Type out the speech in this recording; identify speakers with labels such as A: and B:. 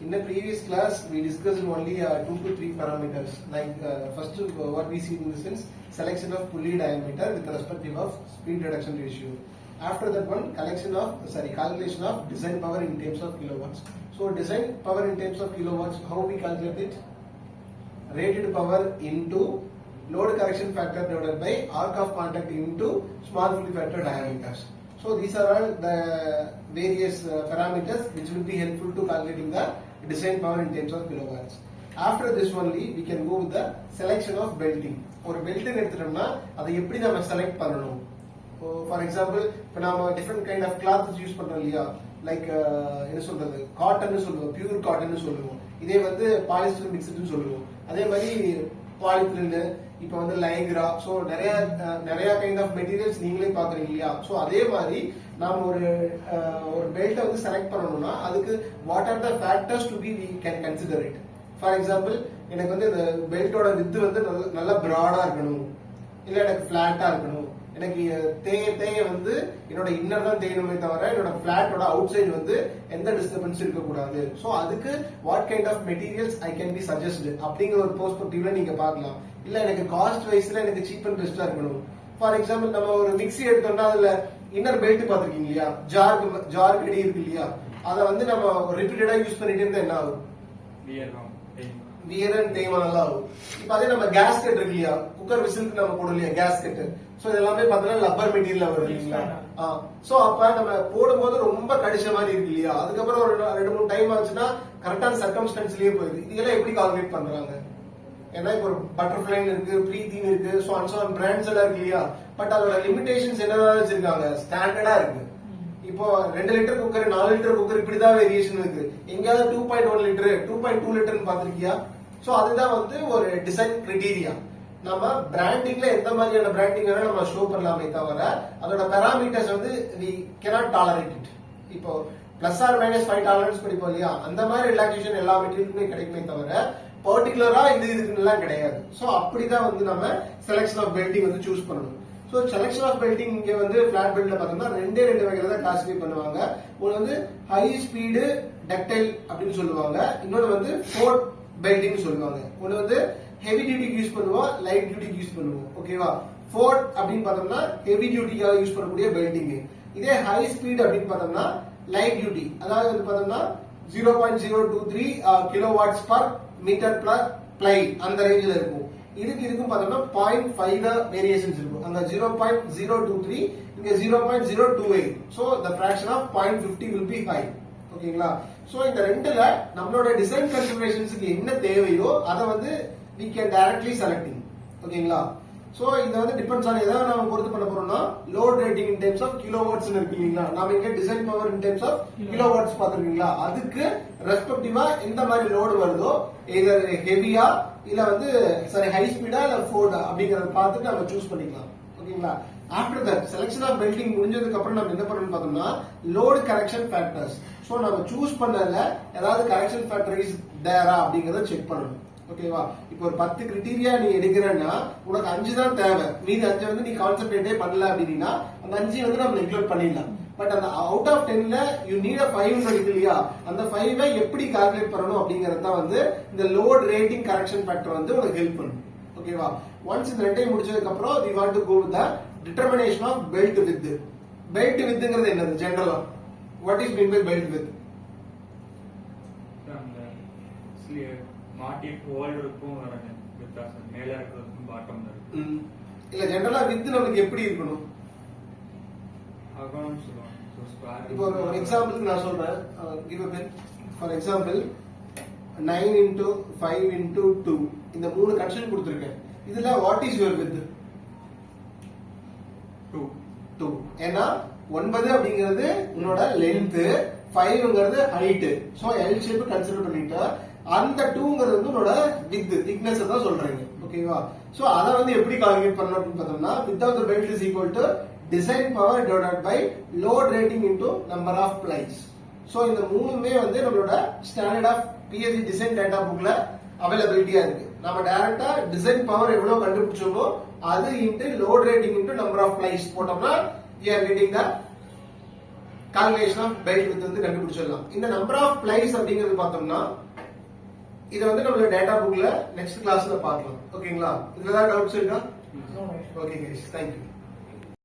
A: In the previous class, we discussed only 2 to 3 parameters. Like first, what we see in this sense, selection of pulley diameter with respective of speed reduction ratio. After that one, calculation of design power in terms of kilowatts. So design power in terms of kilowatts, how we calculate it? Rated power into load correction factor divided by arc of contact into small pulley factor diameters. So these are all the various parameters which will be helpful to calculating the design power in terms of kilowatts. After this only we can go with the selection of belting. ஒரு belt எடுத்துட்டோம்னா அதை எப்படி நம்ம select பண்ணணும்? For example இப்போ நாம different kind of clothes use பண்றோம் இல்லையா, லைக் என்ன சொல்றது, காட்டன் சொல்லுவோம், பியூர் காட்டன் சொல்லுவோம், இதே வந்து பாலிஸ்டர் மிக்ஸ்டுன்னு சொல்லுவோம், அதே மாதிரி பாலித்திரின், இப்போ வந்து லைக்ரா, ஸோ நிறைய கைண்ட் ஆஃப் மெட்டீரியல்ஸ் நீங்களே பாக்குறீங்க இல்லையா. ஸோ அதே மாதிரி நாம ஒரு பெல்ட்டை வந்து செலக்ட் பண்ணணும்னா அதுக்கு what are the factors to P V can consider it. For example எனக்கு வந்து இந்த பெல்ட்டோட வித்து வந்து நல்லா பிராடா இருக்கணும், இல்ல எனக்கு பிளாட்டா இருக்கணும், எனக்கு தேய வந்து என்னோட இன்னர் தான் தேயணுமே தவிர என்னோட பிளாட்டோட அவுட் சைடு வந்து எந்த டிஸ்டர்பன்ஸ் இருக்கக்கூடாது. ஸோ அதுக்கு what kind of materials I can be suggest அப்படிங்கிற ஒரு பெர்ஸ்பெக்டிவ்ல நீங்க பார்க்கலாம். இல்ல எனக்கு காஸ்ட் வைஸ்ல எனக்கு சீப் அண்ட் பெஸ்டா இருக்கணும். ஃபார் எக்ஸாம்பிள் நம்ம ஒரு மிக்ஸி எடுத்தோம்னா அதுல இன்னர் பெல்ட் பாத்திருக்கீங்க இல்லையா, ஜார் கடி இருக்கு இல்லையா, அதை வந்து நம்ம ரிப்பீட்டடா யூஸ் பண்ணிட்டு இருந்தா என்ன ஆகும்? வியர் அண்ட் தேய்மானம் நல்லா ஆகும். இப்ப அதே நம்ம கேஸ்கெட் இருக்கு இல்லையா, குக்கர் விசிலுக்கு நம்ம போடும் இல்லையா கேஸ்கெட், சோ இதெல்லாமே பாத்தீங்கன்னா லப்பர் மெட்டீரியல் வருது இல்லைங்களா. சோ அப்ப நம்ம போடும்போது ரொம்ப கடிச்ச மாதிரி இருக்கு இல்லையா, அதுக்கப்புறம் ஒரு 2-3 டைம் ஆச்சுன்னா கரெக்டான சர்க்கம்ஸ்டன்ஸ்லயே போயிடுது. இதெல்லாம் எப்படி கால்குலேட் பண்றாங்க? ஏன்னா இப்போ ஒரு பட்டர்ஃபிளை இருக்கு, பிரீத்திங் இருக்கு, சோ அண்ட் பிராண்ட்ஸ் எல்லாம் இருக்கு இல்லையா, பட் அதோட லிமிடேஷன்ஸ் என்னதான் வச்சிருக்காங்க, ஸ்டாண்டர்டா இருக்கு. இப்போ 2 லிட்டர் குக்கர், 4 லிட்டர் குக்கர் இப்படிதான் வேரியேஷன் இருக்கு. எங்கயாவது 2.1 லிட்டர் 2.2 லிட்டர் பாத்திருக்கியா? சோ அதுதான் வந்து ஒரு டிசைன் கிரைட்டீரியா. நம்ம பிராண்டிங்ல எந்த மாதிரியான பிராண்டிங் வேணா நம்ம ஷோ பண்ணலாமே தவிர அதோட பாராமீட்டர்ஸ் வந்து we cannot tolerate it. இப்போ பிளஸ் ஆர் மைனஸ் 5 டாலரன்ஸ் படிப்போம் இல்லையா, அந்த மாதிரி ரிலாக்ஸேஷன் எல்லா மெட்டீரியலுக்குமே கிடைக்குமே தவிர பர்டிகுலரா இதுக்கு எல்லாம் கிடையாது. சோ அப்படிதான் வந்து நம்ம செலக்ஷன் ஆஃப் பெல்டிங் வந்து சூஸ் பண்ணணும். சோ செலக்ஷன் ஆஃப் பெல்டிங் இங்க வந்து பிளாட் பெல்ட்ல பார்த்தோம்னா ரெண்டு வகையில தான் கிளாசிஃபை பண்ணுவாங்க. ஒன்னு வந்து ஹை ஸ்பீடு டக்டைல் அப்படின்னு சொல்லுவாங்க, இன்னொன்னு வந்து ஃபோர்ட் பெல்டிங் சொல்லுவாங்க. ஒன்னு வந்து ஹெவி டியூட்டிக்கு யூஸ் பண்ணுவோம், லைட் டியூட்டிக்கு யூஸ் பண்ணுவோம். ஓகேவா? ஃபோர்ட் அப்படின்னு பார்த்தோம்னா ஹெவி டியூட்டிக்காக யூஸ் பண்ணக்கூடிய பெல்டிங். இதே ஹை ஸ்பீட் அப்படின்னு பார்த்தோம்னா லைட் டியூட்டி, அதாவது வந்து பார்த்தோம்னா 0.023 கிலோவாட்ஸ் பர் மீட்டர் பிளை அந்த ரேஞ்சில் இருக்கும். இதுக்கும் பார்த்தோம்னா 0.5 வேரியேஷன்ஸ் இருக்கும். அங்க 0.023, இங்க 0.028. So the fraction of 0.50 will be high. ஓகேங்களா? சோ இந்த ரெண்டுல நம்மளோட டிசைன் கன்சிடரேஷன்ஸ்க்கு என்ன தேவையோ அதை வந்து we can directly selecting. ஓகேங்களா? சோ இது வந்து டிபெண்ட்ஸ் ஆன் எதை நாம பொறுத்து பண்ண போறோம்னா load rating in times of kilowatts இருக்கு இல்லீங்களா, நாம இங்க design power in times of kilowatts பாத்துருக்கீங்களா, அதுக்கு ரெஸ்பெக்டிவா எந்த மாதிரி லோடு வருதோ, எதர் ஹெவியா இல்ல வந்து ஹை ஸ்பீடா இல்ல ஃபோர்டா அப்படிங்கறத பார்த்துட்டு நம்ம சூஸ் பண்ணிக்கலாம். ஓகேங்களா? After that selection of belting முடிஞ்சதுக்கு அப்புறம் நம்ம என்ன பண்ணணும் பார்த்தோம்னா லோடு கரெக்ஷன் ஃபேக்டர்ஸ். சோ நம்ம சூஸ் பண்ணல ஏதாவது கரெக்ஷன் ஃபேக்டர் இஸ் தேரா அப்படிங்கறத செக் பண்ணணும். ஓகேவா? இப்போ ஒரு 10 கிரைட்டீரியா நீ எடுக்கிறன்னா உனக்கு 5 தான் தேவை, மீதி 5 வந்து நீ கான்சென்ட்ரேட்டே பண்ணல அப்படின்னா அந்த 5 வந்து நம்ம இன்க்ளூட் பண்ணிடலாம். பட் அந்த அவுட் ஆஃப் 10ல யூ நீட் 5 இருக்கு இல்லையா, அந்த 5 எப்படி கால்குலேட் பண்ணணும் அப்படிங்கறது தான் வந்து இந்த லோட் ரேட்டிங் கரெக்ஷன் ஃபேக்டர் வந்து உனக்கு ஹெல்ப் பண்ணும். ஓகேவா? ஒன்ஸ் இந்த ரெண்டையும் முடிச்சதுக்கு அப்புறம் we want to go with the determination of belt width. belt widthங்கிறது என்னது ஜெனரலா? what is mean by belt width?
B: மாட்டி ஹோல்டருக்கும் வித்தியாசம், மேல இருக்கிறதுக்கும் பாட்டம் இருக்கு.
A: இல்ல ஜெனரலா வித் நமக்கு எப்படி இருக்கணும்?
B: அகலம் சொல்லுவாங்க.
A: இப்போ ஒரு எக்ஸாம்பிளுக்கு நான் சொல்றேன், give a bit. For example 9 into 5 into 2 இந்த 3 கன்ஸ்ட்ரக்ட் கொடுத்திருக்கேன். இதுல வாட் இஸ் யுவர் வித்? 2. ஏன்னா 9 அப்படிங்கிறது உன்னோட லென்த், 5ங்கிறது height. So L shape consider பண்ணிட்டு அந்த 2ங்கிறது வந்து உன்னோட திக்னஸ் தான் சொல்றீங்க. ஓகேவா? சோ அத வந்து எப்படி கால்குலேட் பண்ணனும் அப்படின்னு பார்த்தோம்னா without the belt is equal to design power divided by load rating into number of plies. So இந்த மூணுமே வந்து நம்மளோட standard of PSC design data புக்ல அவைலபிலிட்டியா இருக்கு. நம்ம டைரக்டா டிசைன் பவர் எவ்வளவு கண்டுபிடிச்சோமோ அது into load rating into number of plies போட்டோம்னா we are getting the calculation of belt with வந்து கண்டுபிடிச்சிடலாம். இந்த நம்பர் ஆஃப் பிளைஸ் அப்படிங்கிறது பார்த்தோம்னா இதை வந்து நம்மளோட டேட்டா புக்ல நெக்ஸ்ட் கிளாஸ்ல பார்க்கலாம். ஓகேங்களா? இதுல ஏதாவது டவுட்ஸ் இருக்கா? Okay guys, thank you.